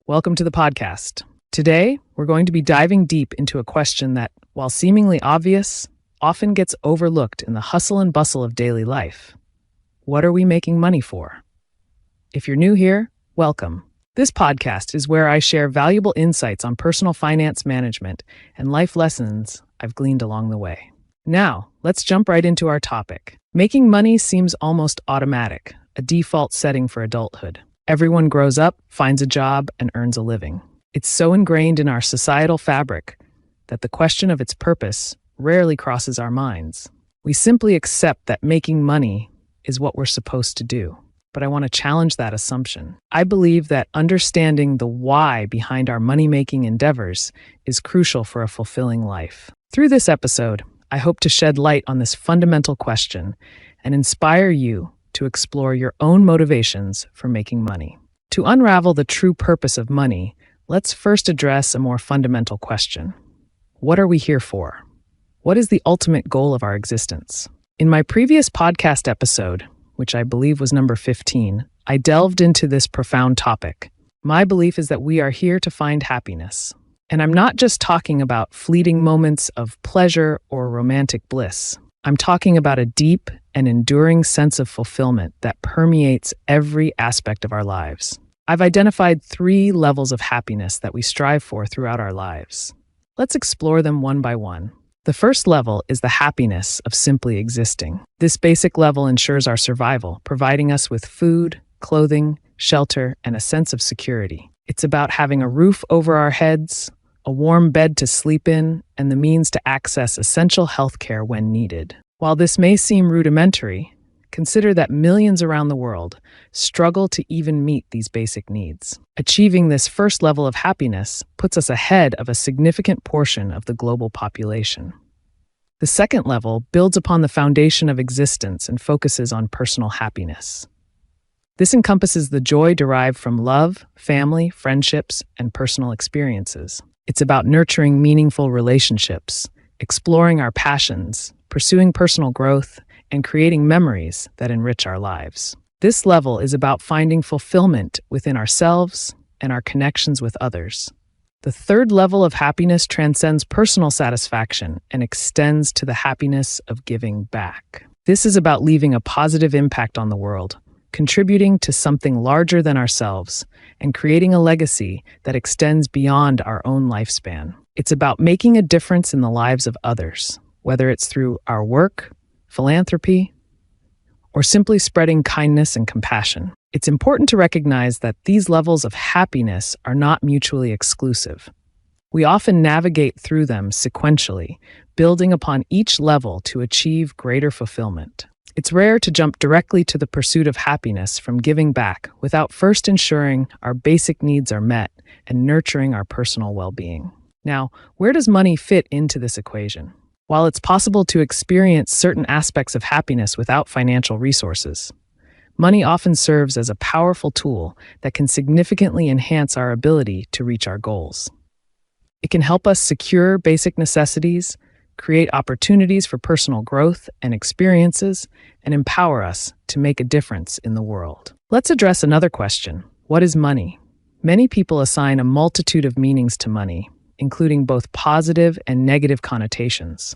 Welcome to the podcast. Today, we're going to be diving deep into a question that, while seemingly obvious, often gets overlooked in the hustle and bustle of daily life. What are we making money for? If you're new here, welcome. This podcast is where I share valuable insights on personal finance management and life lessons I've gleaned along the way. Now, let's jump right into our topic. Making money seems almost automatic, a default setting for adulthood. Everyone grows up, finds a job, and earns a living. It's so ingrained in our societal fabric that the question of its purpose rarely crosses our minds. We simply accept that making money is what we're supposed to do. But I want to challenge that assumption. I believe that understanding the why behind our money-making endeavors is crucial for a fulfilling life. Through this episode, I hope to shed light on this fundamental question and inspire you to explore your own motivations for making money. To unravel the true purpose of money, let's first address a more fundamental question. What are we here for? What is the ultimate goal of our existence? In my previous podcast episode, which I believe was number 15, I delved into this profound topic. My belief is that we are here to find happiness. And I'm not just talking about fleeting moments of pleasure or romantic bliss. I'm talking about a deep and enduring sense of fulfillment that permeates every aspect of our lives. I've identified 3 levels of happiness that we strive for throughout our lives. Let's explore them one by one. The first level is the happiness of simply existing. This basic level ensures our survival, providing us with food, clothing, shelter, and a sense of security. It's about having a roof over our heads, a warm bed to sleep in, and the means to access essential health care when needed. While this may seem rudimentary, consider that millions around the world struggle to even meet these basic needs. Achieving this first level of happiness puts us ahead of a significant portion of the global population. The second level builds upon the foundation of existence and focuses on personal happiness. This encompasses the joy derived from love, family, friendships, and personal experiences. It's about nurturing meaningful relationships, exploring our passions, pursuing personal growth, and creating memories that enrich our lives. This level is about finding fulfillment within ourselves and our connections with others. The third level of happiness transcends personal satisfaction and extends to the happiness of giving back. This is about leaving a positive impact on the world, contributing to something larger than ourselves, and creating a legacy that extends beyond our own lifespan. It's about making a difference in the lives of others, whether it's through our work, philanthropy, or simply spreading kindness and compassion. It's important to recognize that these levels of happiness are not mutually exclusive. We often navigate through them sequentially, building upon each level to achieve greater fulfillment. It's rare to jump directly to the pursuit of happiness from giving back without first ensuring our basic needs are met and nurturing our personal well-being. Now, where does money fit into this equation? While it's possible to experience certain aspects of happiness without financial resources, money often serves as a powerful tool that can significantly enhance our ability to reach our goals. It can help us secure basic necessities, create opportunities for personal growth and experiences, and empower us to make a difference in the world. Let's address another question. What is money? Many people assign a multitude of meanings to money, including both positive and negative connotations.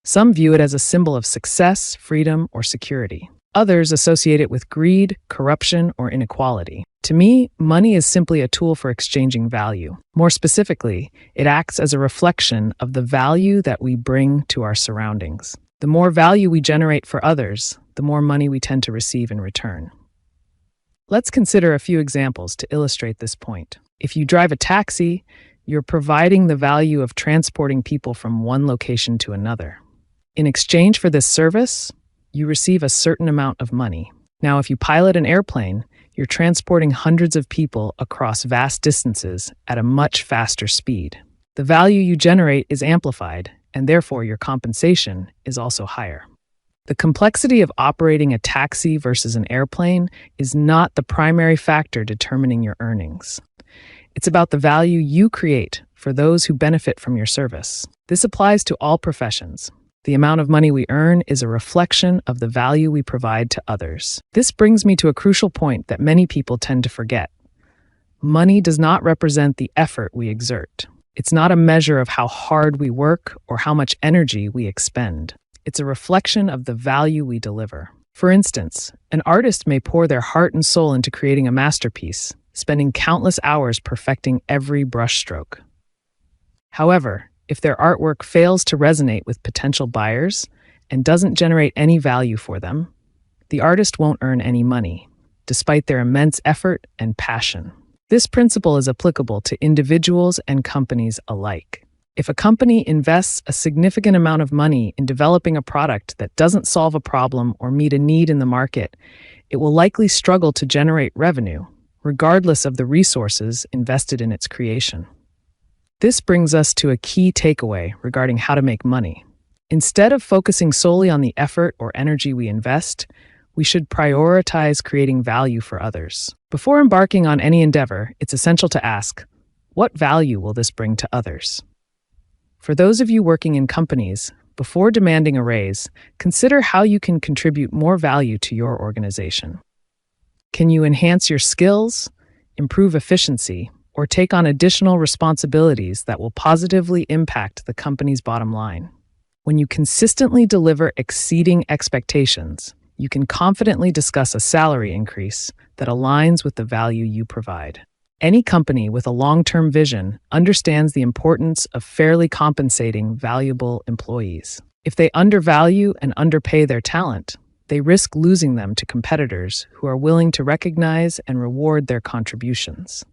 Some view it as a symbol of success, freedom, or security. Others associate it with greed, corruption, or inequality. To me, money is simply a tool for exchanging value. More specifically, it acts as a reflection of the value that we bring to our surroundings. The more value we generate for others, the more money we tend to receive in return. Let's consider a few examples to illustrate this point. If you drive a taxi, you're providing the value of transporting people from one location to another. In exchange for this service, you receive a certain amount of money. Now, if you pilot an airplane, you're transporting hundreds of people across vast distances at a much faster speed. The value you generate is amplified, and therefore your compensation is also higher. The complexity of operating a taxi versus an airplane is not the primary factor determining your earnings. It's about the value you create for those who benefit from your service. This applies to all professions. The amount of money we earn is a reflection of the value we provide to others. This brings me to a crucial point that many people tend to forget. Money does not represent the effort we exert. It's not a measure of how hard we work or how much energy we expend. It's a reflection of the value we deliver. For instance, an artist may pour their heart and soul into creating a masterpiece, spending countless hours perfecting every brushstroke. However, if their artwork fails to resonate with potential buyers and doesn't generate any value for them, the artist won't earn any money, despite their immense effort and passion. This principle is applicable to individuals and companies alike. If a company invests a significant amount of money in developing a product that doesn't solve a problem or meet a need in the market, it will likely struggle to generate revenue, regardless of the resources invested in its creation. This brings us to a key takeaway regarding how to make money. Instead of focusing solely on the effort or energy we invest, we should prioritize creating value for others. Before embarking on any endeavor, it's essential to ask, what value will this bring to others? For those of you working in companies, before demanding a raise, consider how you can contribute more value to your organization. Can you enhance your skills, improve efficiency, or take on additional responsibilities that will positively impact the company's bottom line? When you consistently deliver exceeding expectations, you can confidently discuss a salary increase that aligns with the value you provide. Any company with a long-term vision understands the importance of fairly compensating valuable employees. If they undervalue and underpay their talent, they risk losing them to competitors who are willing to recognize and reward their contributions.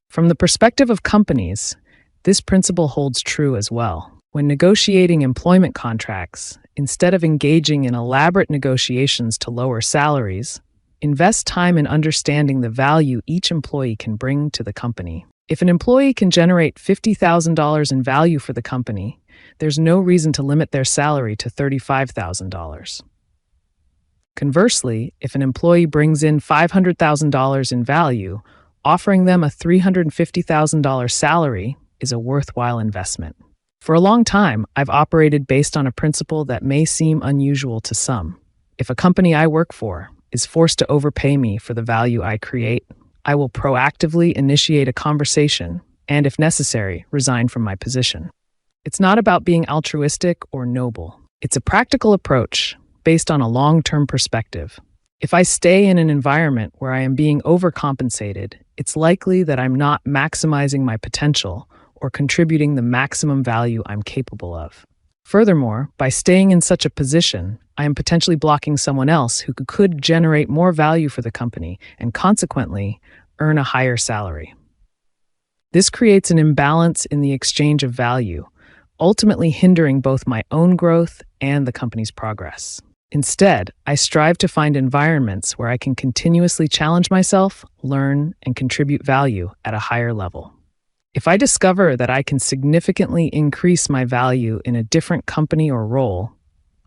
From the perspective of companies, this principle holds true as well. When negotiating employment contracts, instead of engaging in elaborate negotiations to lower salaries, invest time in understanding the value each employee can bring to the company. If an employee can generate $50,000 in value for the company, there's no reason to limit their salary to $35,000. Conversely, if an employee brings in $500,000 in value, offering them a $350,000 salary is a worthwhile investment. For a long time, I've operated based on a principle that may seem unusual to some. If a company I work for is forced to overpay me for the value I create, I will proactively initiate a conversation and, if necessary, resign from my position. It's not about being altruistic or noble. It's a practical approach based on a long-term perspective. If I stay in an environment where I am being overcompensated, it's likely that I'm not maximizing my potential or contributing the maximum value I'm capable of. Furthermore, by staying in such a position, I am potentially blocking someone else who could generate more value for the company and consequently earn a higher salary. This creates an imbalance in the exchange of value, ultimately hindering both my own growth and the company's progress. Instead, I strive to find environments where I can continuously challenge myself, learn, and contribute value at a higher level. If I discover that I can significantly increase my value in a different company or role,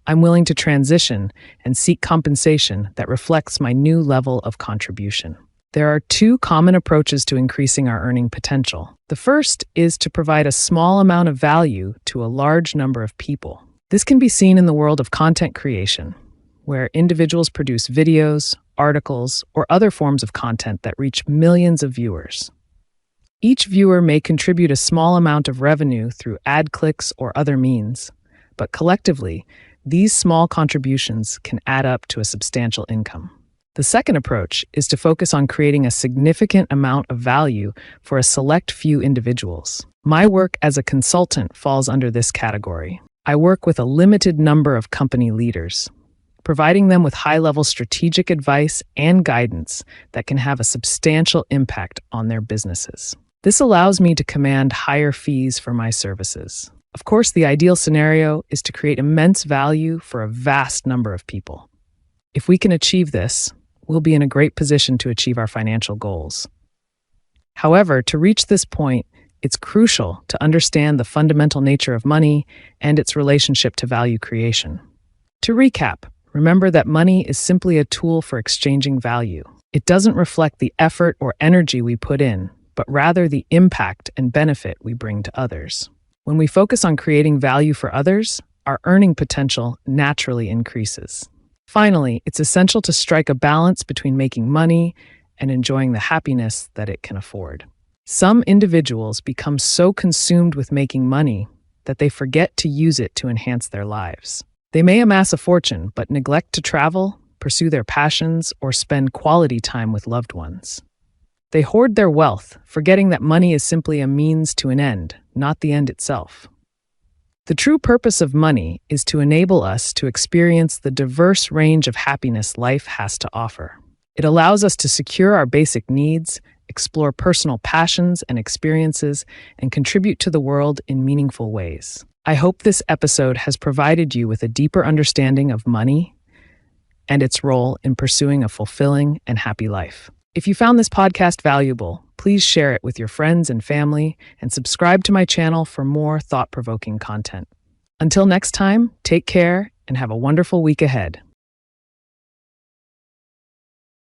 I'm willing to transition and seek compensation that reflects my new level of contribution. There are two common approaches to increasing our earning potential. The first is to provide a small amount of value to a large number of people. This can be seen in the world of content creation, where individuals produce videos, articles, or other forms of content that reach millions of viewers. Each viewer may contribute a small amount of revenue through ad clicks or other means, but collectively, these small contributions can add up to a substantial income. The second approach is to focus on creating a significant amount of value for a select few individuals. My work as a consultant falls under this category. I work with a limited number of company leaders, providing them with high-level strategic advice and guidance that can have a substantial impact on their businesses. This allows me to command higher fees for my services. Of course, the ideal scenario is to create immense value for a vast number of people. If we can achieve this, we'll be in a great position to achieve our financial goals. However, to reach this point, it's crucial to understand the fundamental nature of money and its relationship to value creation. To recap, remember that money is simply a tool for exchanging value. It doesn't reflect the effort or energy we put in, but rather the impact and benefit we bring to others. When we focus on creating value for others, our earning potential naturally increases. Finally, it's essential to strike a balance between making money and enjoying the happiness that it can afford. Some individuals become so consumed with making money that they forget to use it to enhance their lives. They may amass a fortune, but neglect to travel, pursue their passions, or spend quality time with loved ones. They hoard their wealth, forgetting that money is simply a means to an end, not the end itself. The true purpose of money is to enable us to experience the diverse range of happiness life has to offer. It allows us to secure our basic needs, explore personal passions and experiences, and contribute to the world in meaningful ways. I hope this episode has provided you with a deeper understanding of money and its role in pursuing a fulfilling and happy life. If you found this podcast valuable, please share it with your friends and family and subscribe to my channel for more thought-provoking content. Until next time, take care and have a wonderful week ahead.